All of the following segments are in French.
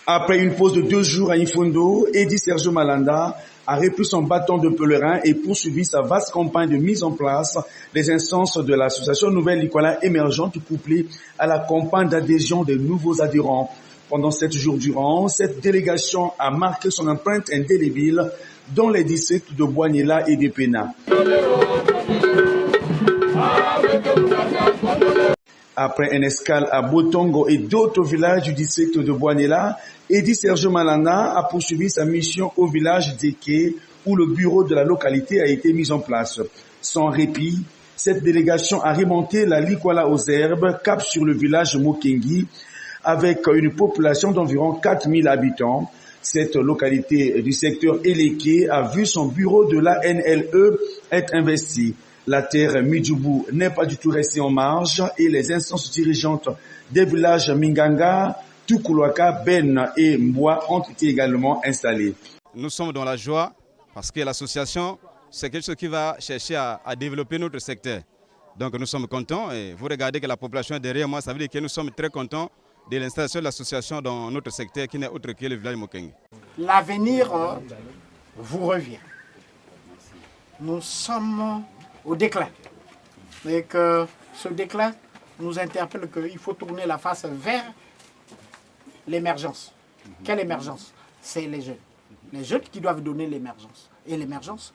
Après une pause de 2 jours à Infondo, Eddy Sergio Malanda a repris son bâton de pèlerin et poursuivi sa vaste campagne de mise en place des instances de l'association Nouvelle Likoala émergente couplée à la campagne d'adhésion des nouveaux adhérents. Pendant 7 jours durant, cette délégation a marqué son empreinte indélébile dans les districts de Bouanyela et de Pena. Après une escale à Botongo et d'autres villages du district de Bouanyela, Eddy Sergio Malanda a poursuivi sa mission au village d'Eke où le bureau de la localité a été mis en place. Sans répit, cette délégation a remonté la Likoala aux herbes, cap sur le village Mokengi, avec une population d'environ 4000 habitants. Cette localité du secteur Eleke a vu son bureau de la NLE être investi. La terre Midjoubou n'est pas du tout restée en marge et les instances dirigeantes des villages Minganga, Tukulwaka, Ben et Mboa ont été également installées. Nous sommes dans la joie parce que l'association, c'est quelque chose qui va chercher à développer notre secteur. Donc nous sommes contents et vous regardez que la population est derrière moi, ça veut dire que nous sommes très contents de l'installation de l'association dans notre secteur qui n'est autre que le village Mokengi. L'avenir vous revient. Nous sommes au déclin. Et que ce déclin nous interpelle qu'il faut tourner la face vers l'émergence. Quelle émergence? C'est les jeunes. Les jeunes qui doivent donner l'émergence. Et l'émergence,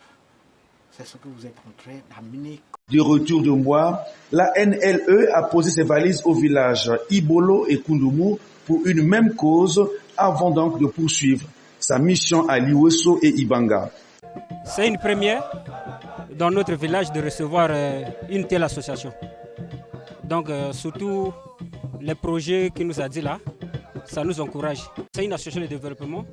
c'est ce que vous êtes en train d'amener. De retour de Mboa, la NLE a posé ses valises au village Ibolo et Kundumu pour une même cause avant donc de poursuivre sa mission à Liweso et Ibanga. C'est une première dans notre village de recevoir une telle association. Donc surtout les projets qu'il nous a dit là, ça nous encourage. C'est une association de développement.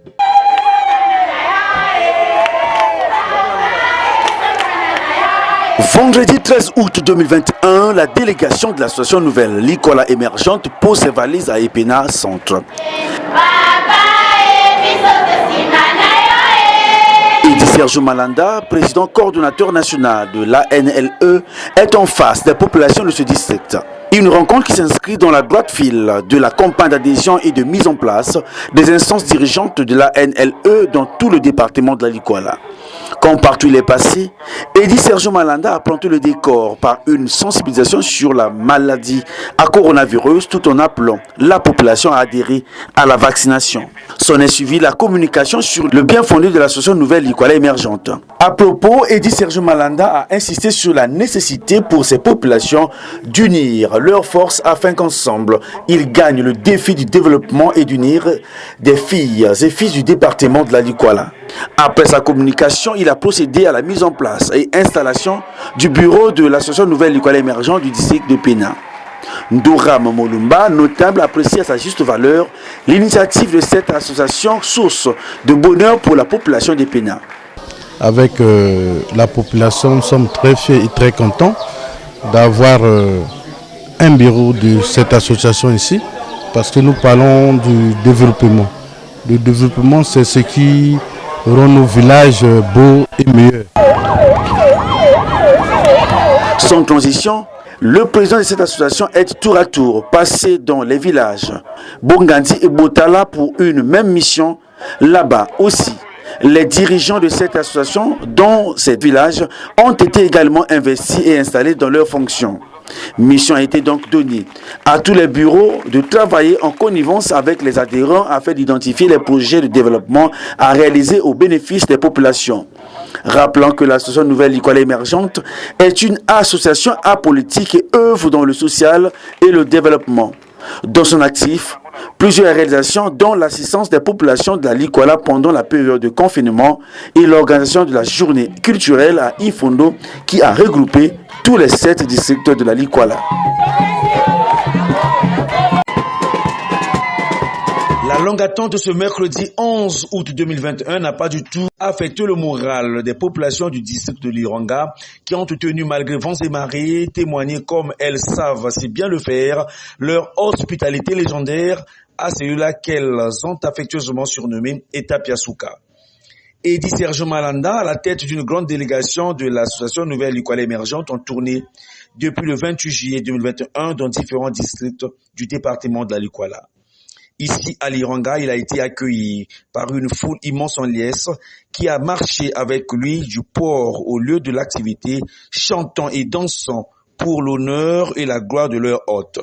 Vendredi 13 août 2021, la délégation de l'association Nouvelle Likoala émergente pose ses valises à Epena Centre. Eddy Sergio Malanda, président coordonnateur national de l'ANLE, est en face des populations de ce district. Une rencontre qui s'inscrit dans la droite file de la campagne d'adhésion et de mise en place des instances dirigeantes de l'ANLE dans tout le département de la Likoala. Comme partout il est passé, Eddy Sergio Malanda a planté le décor par une sensibilisation sur la maladie à coronavirus tout en appelant la population à adhérer à la vaccination. S'en est suivi la communication sur le bien fondé de l'association Nouvelle Likoala émergente. À propos, Eddy Sergio Malanda a insisté sur la nécessité pour ces populations d'unir leurs forces afin qu'ensemble, ils gagnent le défi du développement et d'unir des filles et fils du département de la Likoala. Après sa communication, il a procédé à la mise en place et installation du bureau de l'association Nouvelle Likoala émergente du district de Pena. Ndora Momolumba, notable, apprécie à sa juste valeur l'initiative de cette association, source de bonheur pour la population de Pena. Avec la population, nous sommes très fiers et très contents d'avoir un bureau de cette association ici, parce que nous parlons du développement. Le développement, c'est ce qui rend nos villages beaux et meilleurs. Sans transition, le président de cette association est tour à tour passé dans les villages Bongandi et Botala pour une même mission. Là-bas aussi, les dirigeants de cette association dans ces villages ont été également investis et installés dans leurs fonctions. Mission a été donc donnée à tous les bureaux de travailler en connivence avec les adhérents afin d'identifier les projets de développement à réaliser au bénéfice des populations. Rappelant que l'association Nouvelle Likoala émergente est une association apolitique et œuvre dans le social et le développement. Dans son actif, plusieurs réalisations dont l'assistance des populations de la Likoala pendant la période de confinement et l'organisation de la journée culturelle à Infondo qui a regroupé tous les 7 districts de la Likoala. La longue attente de ce mercredi 11 août 2021 n'a pas du tout affecté le moral des populations du district de Liranga qui ont tenu malgré vents et marées, témoigner comme elles savent si bien le faire, leur hospitalité légendaire à celui-là qu'elles ont affectueusement surnommé Etapiasuka. Eddy Sergio Malanda, à la tête d'une grande délégation de l'association Nouvelle Likoala émergente, en tournée depuis le 28 juillet 2021 dans différents districts du département de la Likoala. Ici, à Liranga, il a été accueilli par une foule immense en liesse qui a marché avec lui du port au lieu de l'activité, chantant et dansant pour l'honneur et la gloire de leur hôte.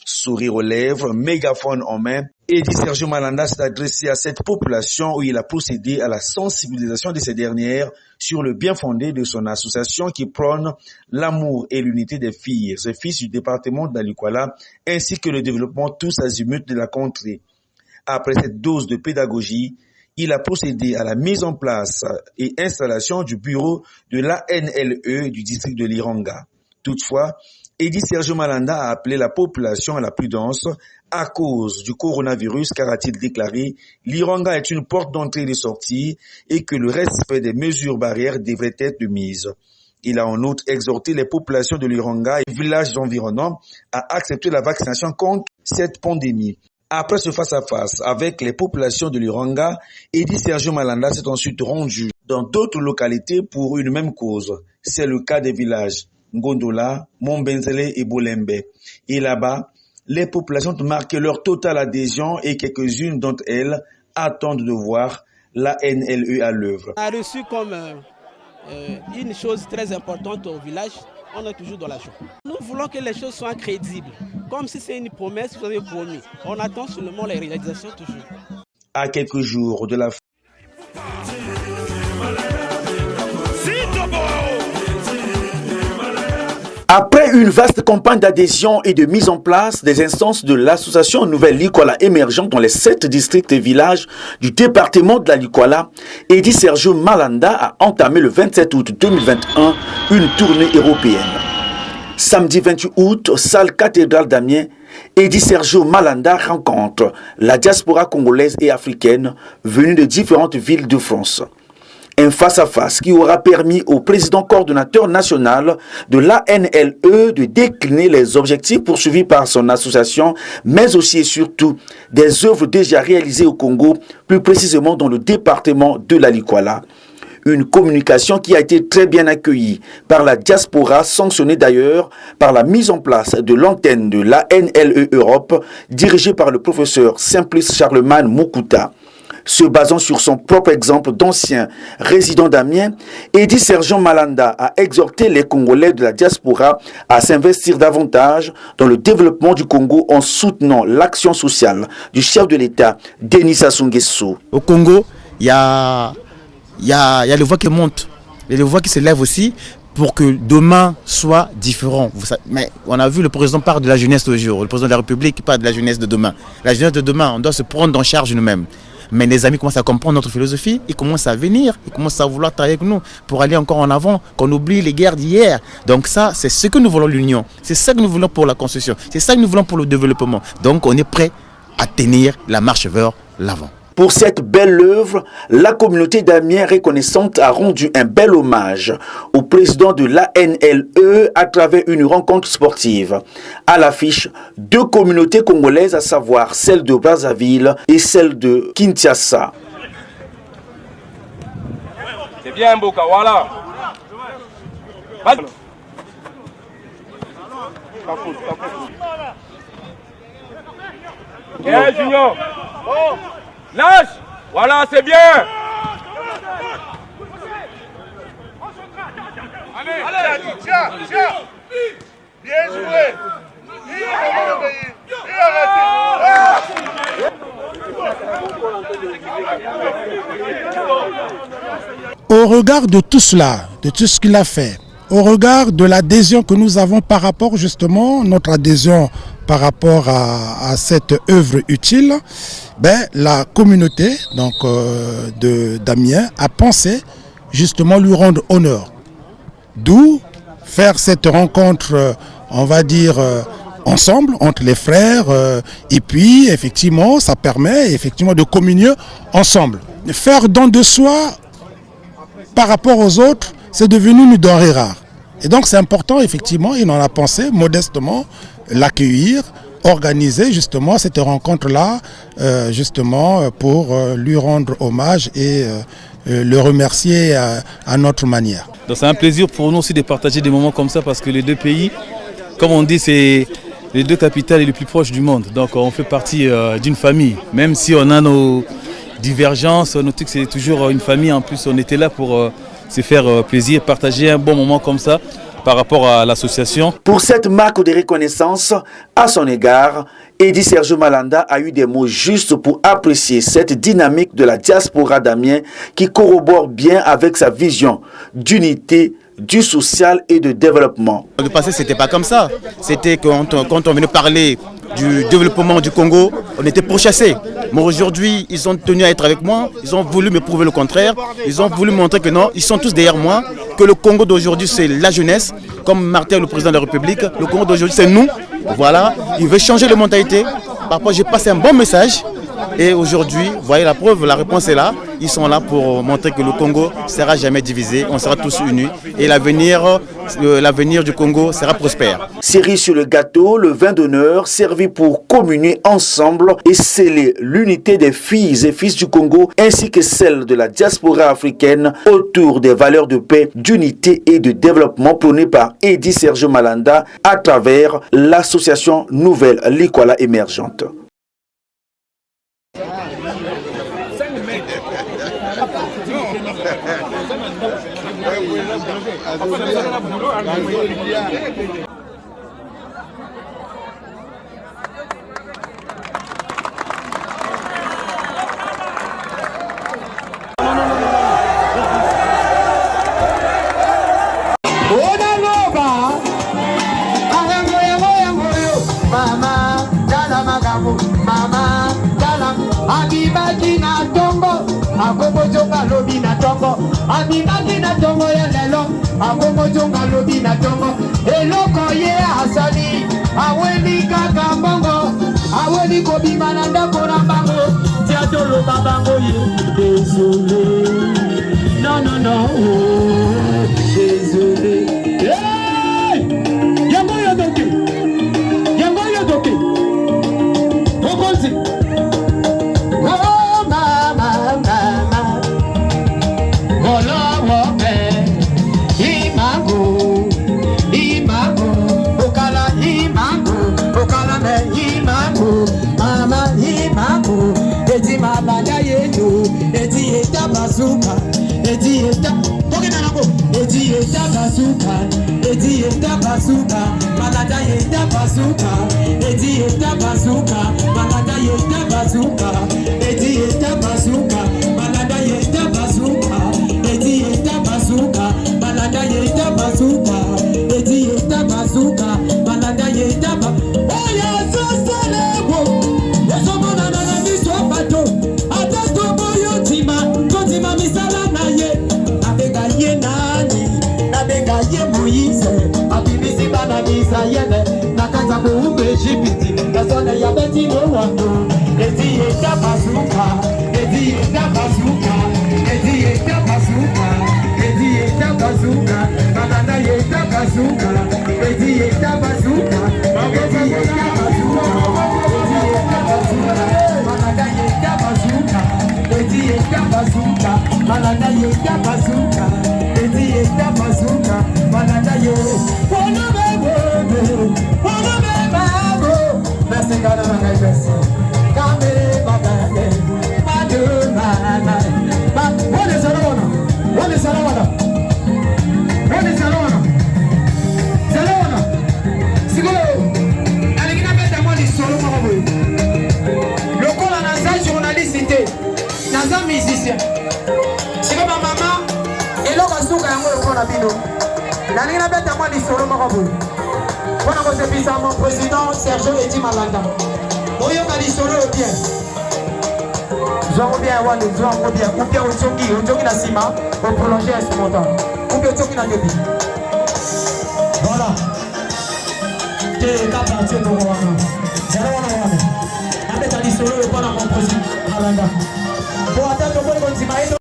Sourire aux lèvres, mégaphone en main, Eddy Sergio Malanda s'est adressé à cette population où il a procédé à la sensibilisation de ces dernières sur le bien fondé de son association qui prône l'amour et l'unité des filles et fils du département d'Alikwala ainsi que le développement tous azimuts de la contrée. Après cette dose de pédagogie, il a procédé à la mise en place et installation du bureau de l'ANLE du district de Liranga. Toutefois, Eddy Sergio Malanda a appelé la population à la prudence à cause du coronavirus car, a-t-il déclaré, Liranga est une porte d'entrée et de sortie et que le respect des mesures barrières devrait être de mise. Il a en outre exhorté les populations de Liranga et villages environnants à accepter la vaccination contre cette pandémie. Après ce face-à-face avec les populations de Liranga, Eddy Sergio Malanda s'est ensuite rendu dans d'autres localités pour une même cause. C'est le cas des villages Ngondola, Mombenzele et Bolembe. Et là-bas, les populations ont marqué leur totale adhésion et quelques-unes d'entre elles attendent de voir la NLE à l'œuvre. On a reçu comme une chose très importante au village, on est toujours dans la joie. Nous voulons que les choses soient crédibles. Comme si c'est une promesse, vous avez promis. On attend seulement les réalisations toujours. À quelques jours de la fin. Après une vaste campagne d'adhésion et de mise en place des instances de l'association Nouvelle Likwala émergente dans les 7 districts et villages du département de la Likwala, Eddy Sergio Malanda a entamé le 27 août 2021 une tournée européenne. Samedi 28 août, salle cathédrale d'Amiens, Eddy Sergio Malanda rencontre la diaspora congolaise et africaine venue de différentes villes de France. Un face-à-face qui aura permis au président coordonnateur national de l'ANLE de décliner les objectifs poursuivis par son association, mais aussi et surtout des œuvres déjà réalisées au Congo, plus précisément dans le département de la Likwala. Une communication qui a été très bien accueillie par la diaspora, sanctionnée d'ailleurs par la mise en place de l'antenne de l'ANLE Europe, dirigée par le professeur Simplice Charlemagne Mukuta. Se basant sur son propre exemple d'ancien résident d'Amiens, Eddy Sergio Malanda a exhorté les Congolais de la diaspora à s'investir davantage dans le développement du Congo en soutenant l'action sociale du chef de l'État, Denis Sassou Nguesso. Au Congo, il y a les voix qui montent, et les voix qui se lèvent aussi pour que demain soit différent. Mais on a vu le président parle de la jeunesse aujourd'hui, le président de la République parle de la jeunesse de demain. La jeunesse de demain, on doit se prendre en charge nous-mêmes. Mais les amis commencent à comprendre notre philosophie, ils commencent à venir, ils commencent à vouloir travailler avec nous pour aller encore en avant, qu'on oublie les guerres d'hier. Donc ça, c'est ce que nous voulons l'union, c'est ça que nous voulons pour la construction, c'est ça que nous voulons pour le développement. Donc on est prêt à tenir la marche vers l'avant. Pour cette belle œuvre, la communauté d'Amiens reconnaissante a rendu un bel hommage au président de l'ANLE à travers une rencontre sportive. À l'affiche, 2 communautés congolaises, à savoir celle de Brazzaville et celle de Kinshasa. C'est bien, Mboka, voilà. Bien, Junior. Lâche. Voilà, c'est bien. Allez, tiens. Bien joué. Au regard de tout cela, de tout ce qu'il a fait, au regard de l'adhésion que nous avons par rapport justement, notre adhésion par rapport à cette œuvre utile, la communauté d'Amiens a pensé justement lui rendre honneur. D'où faire cette rencontre, on va dire, ensemble, entre les frères, et puis effectivement, ça permet effectivement de communier ensemble. Faire don de soi par rapport aux autres, c'est devenu une denrée rare. Et donc c'est important, effectivement, il en a pensé modestement l'accueillir, organiser justement cette rencontre-là, justement pour lui rendre hommage et le remercier à notre manière. Donc c'est un plaisir pour nous aussi de partager des moments comme ça parce que les deux pays, comme on dit, c'est les deux capitales les plus proches du monde. Donc on fait partie d'une famille. Même si on a nos divergences, on note que c'est toujours une famille. En plus, on était là pour se faire plaisir, partager un bon moment comme ça par rapport à l'association. Pour cette marque de reconnaissance à son égard, Eddy Sergio Malanda a eu des mots justes pour apprécier cette dynamique de la diaspora d'Amiens qui corrobore bien avec sa vision d'unité, du social et de développement. Le passé, c'était pas comme ça. C'était quand on venait parler du développement du Congo, on était pourchassés. Mais aujourd'hui, ils ont tenu à être avec moi, ils ont voulu me prouver le contraire, ils ont voulu montrer que non, ils sont tous derrière moi, que le Congo d'aujourd'hui, c'est la jeunesse, comme Martin, le président de la République, le Congo d'aujourd'hui, c'est nous. Voilà, il veut changer de mentalité. Parfois, j'ai passé un bon message. Et aujourd'hui, vous voyez la preuve, la réponse est là. Ils sont là pour montrer que le Congo ne sera jamais divisé, on sera tous unis. Et l'avenir du Congo sera prospère. Cerise sur le gâteau, le vin d'honneur servi pour communier ensemble et sceller l'unité des filles et fils du Congo ainsi que celle de la diaspora africaine autour des valeurs de paix, d'unité et de développement prônées par Eddy Sergio Malanda à travers l'association Nouvelle Likwala Émergente. Akomojonga lobi na tongo, amimaki na tongo ya lelo. Akomojonga lobi na tongo, eloko ye asali. Aweni kaka mbongo, aweni kobima na ndako na bango. Tiatolo babango ye, désolé. Non, non, non, oh, désolé. Hey! Yango yodoke, yango yodoke. Okonzi. Malada yenda bazuka, Eddy yenda bazuka, Malada yenda bazuka, Eddy yenda bazuka, Malada yenda bazuka, Eddy yenda bazuka, Malada yenda bazuka, Eddy yenda bazuka, Malada yenda ba. Oya soselebo, yesomona na miso pato, atato boyo tima, kotima misala na ye, nabega ye nani, nabega ye Moïse. Yene nakaza kuumbe Egypti nasone ya beti no wando Eddy yenda bazuka Eddy yenda bazuka Eddy yenda bazuka Eddy yenda bazuka Malanda yenda bazuka Eddy yenda bazuka Eddy yenda bazuka Eddy yenda bazuka Malanda yenda bazuka Eddy yenda bazuka Malanda yenda bazuka Eddy yenda bazuka Malanda yenda Merci God of my mercy. Come what is Salona? What is Salona? What is Salona? Salona. Sigo. Alingina beta moi di solo mabo. Lokola na za journaliste, na za musicien. Sigo ma mama eloko suka yango lokola bino. Alingina beta moi di solo mabo. Voilà mon président Sergio Eddy Malanda. Oyoka di solo bien. J'en bien wale, j'en bien. Ou bien on na sima, on prolonger instrumental. Ou bien on na debi. Voilà. T'es pas parti pour moi. Zéro wana. Avec di solo et pas mon président Malanda. Pour attendre le bon continuer.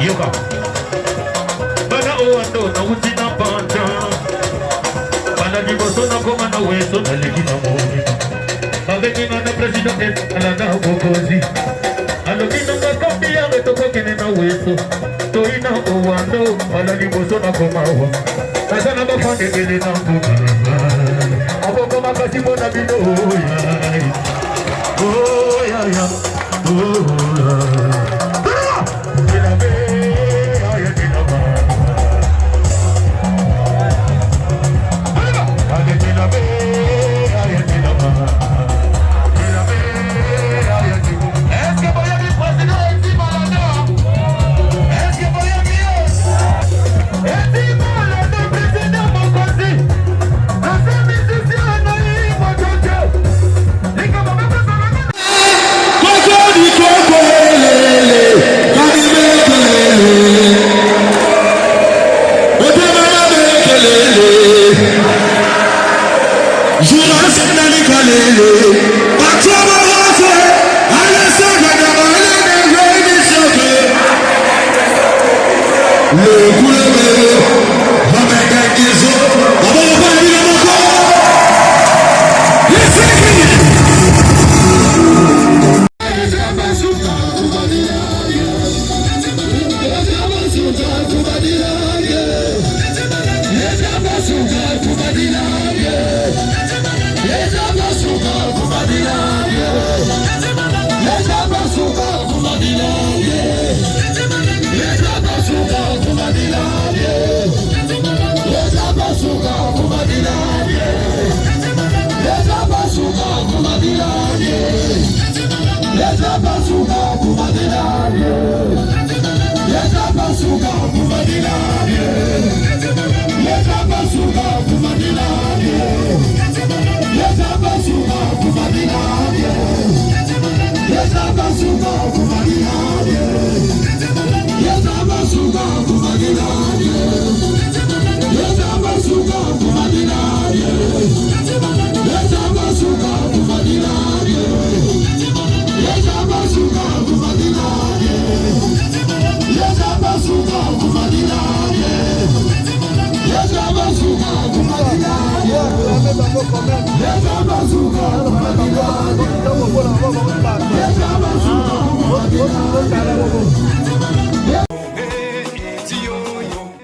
Yoga. Bana oando na utina panta. Bana diboso na koma na weso na legi na mori. Babeki na president alana bokozi. Alokina na kambia metoko kene na weso. Toina oando bana diboso na koma wa. Kasana bafande kene na mbuga. Abo koma kasi bona bino ya. Oh ya ya. Oh ya.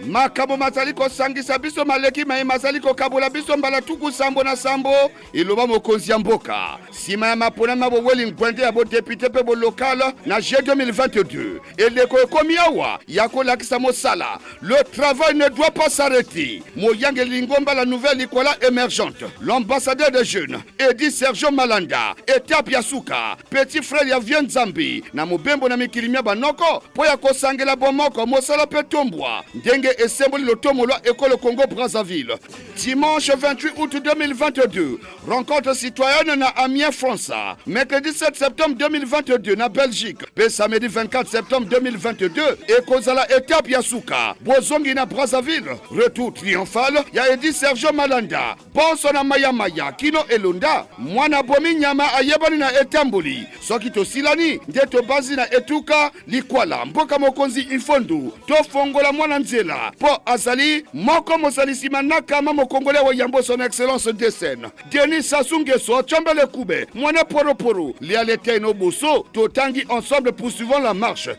Makabo masaliko sangisa biso maleki mai masaliko kabola biso mbala tuku sambo na sambo iloba mokonzi ya mboka sima ya mapona maboweli ngwende ya bo député pe bo local na G 2022 eleko ekomi awa yako lakisa mosala. Le travail ne doit pas s'arrêter. Moyange Lingomba, la nouvelle Nicolas émergente, l'ambassadeur des jeunes Edi Sergio Malanda Etape Yasuka petit frère ya Vien Zambi na mobembo na mikilimia banoko po ya kosangela bomoko mosala pe tombwa ndenge esemboli lotomolwa école Congo Brazzaville. Dimanche 28 août 2022, rencontre citoyenne na Amiens France. Mercredi 7 septembre 2022 na Belgique. Pe samedi 24 septembre 2022 ekozala Etape Yasuka bozongi na Brazzaville. Retour triomphal ya Edi Sergio Malanda bonso na Maya kino elonda mwana bomi nyama ayebani na etamboli soki tosilani nde tobazi na etuka likwala mboka mokonzi ifondu tofongola mwana nzela po azali moko mosalisi manakama mokongole wa yambo son excellence de scène Denis Sassou Nguesso Tchombele Koube mwana poroporo lialete no boso totangi ensemble poursuivant la marche.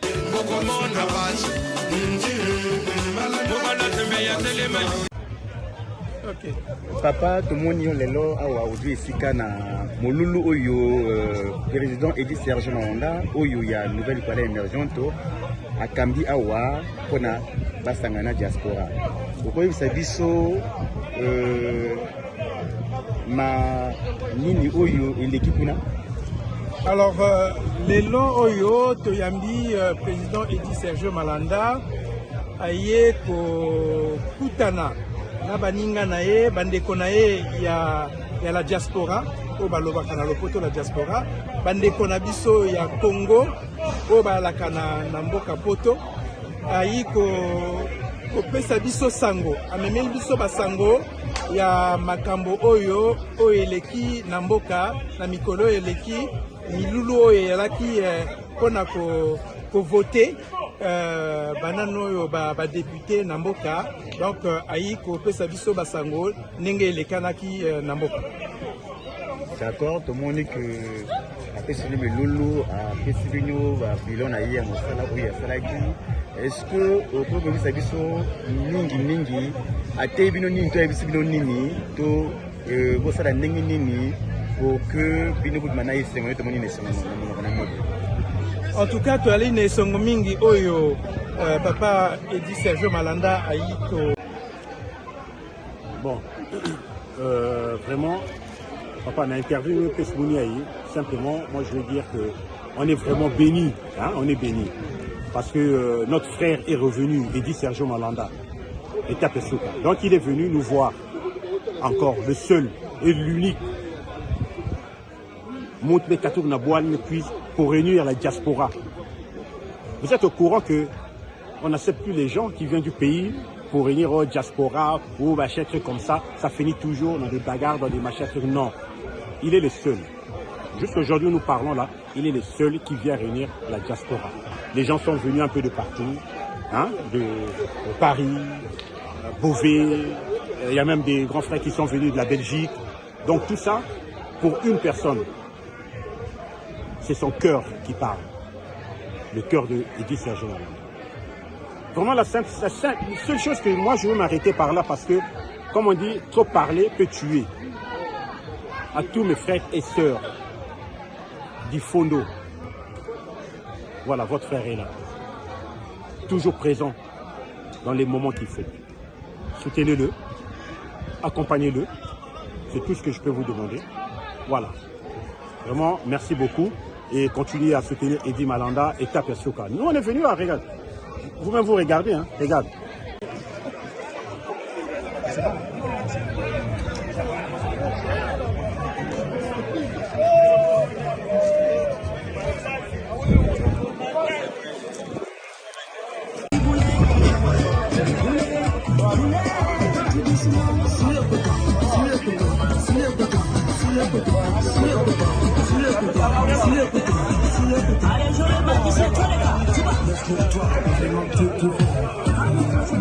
Okay. Papa tomoni yo lelo awa ozwi esika na molulu oyo président Edi Sergio Malanda oyo ya nouvelle Nicolas émergente akambi awa pona basangana diaspora okoyebisa biso ma nini oyo eleki kuna. Alors lelo oyo toyambi président Edi Sergio Malanda aye ko kutana na baninga na ye bandeko na ye ya la diaspora o balobaka na lopoto la diaspora bandeko na biso ya Congo o balaka na mboka poto ayi kopesa biso sango amemeli biso basango ya makambo oyo eleki na mboka na mikolo eleki milulu oyo elaki mpona kovote banano député Namboka donc ayi ko pesa biso basango ndenge elekanaki Namboka. D'accord, tout le monde que après c'est le lolo après c'est venu bilon ayi ya mosala ou ya salaki. Est-ce que au problème ça biso ningi ate bino ningi to biso bino nini to bo sala ndenge nini pour que bino budmana isengo to moni nesengo na mode. En tout cas, tu as une songo mingi oyo papa Edi Sergio Malanda aïko. Bon, vraiment, papa on a interviewé Pesmouni Aïe. Simplement, moi je veux dire que on est vraiment béni, hein, on est béni, parce que notre frère est revenu, Edi Sergio Malanda, et Tapesuka. Donc il est venu nous voir encore, le seul et l'unique. Montre les Katouk Nabouane puis pour réunir la diaspora. Vous êtes au courant que on n'accepte plus les gens qui viennent du pays pour réunir au diaspora ou machin truc comme ça. Ça finit toujours dans des bagarres, dans des machins trucs. Non, il est le seul. Juste aujourd'hui nous parlons là, il est le seul qui vient réunir la diaspora. Les gens sont venus un peu de partout, hein, de Paris, Beauvais. Il y a même des grands frères qui sont venus de la Belgique. Donc tout ça pour une personne. C'est son cœur qui parle, le cœur de Edi Sergio Malanda. Vraiment la seule chose que moi je veux m'arrêter par là parce que, comme on dit, trop parler peut tuer. À tous mes frères et sœurs du Fondo, voilà, votre frère est là, toujours présent dans les moments qu'il faut. Soutenez-le, accompagnez-le, c'est tout ce que je peux vous demander. Voilà, vraiment merci beaucoup. Et continuer à soutenir Edi Malanda et Tapesuka. Nous, on est venus à regarder. Vous-même, vous regardez, hein. Regarde.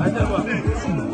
Allez,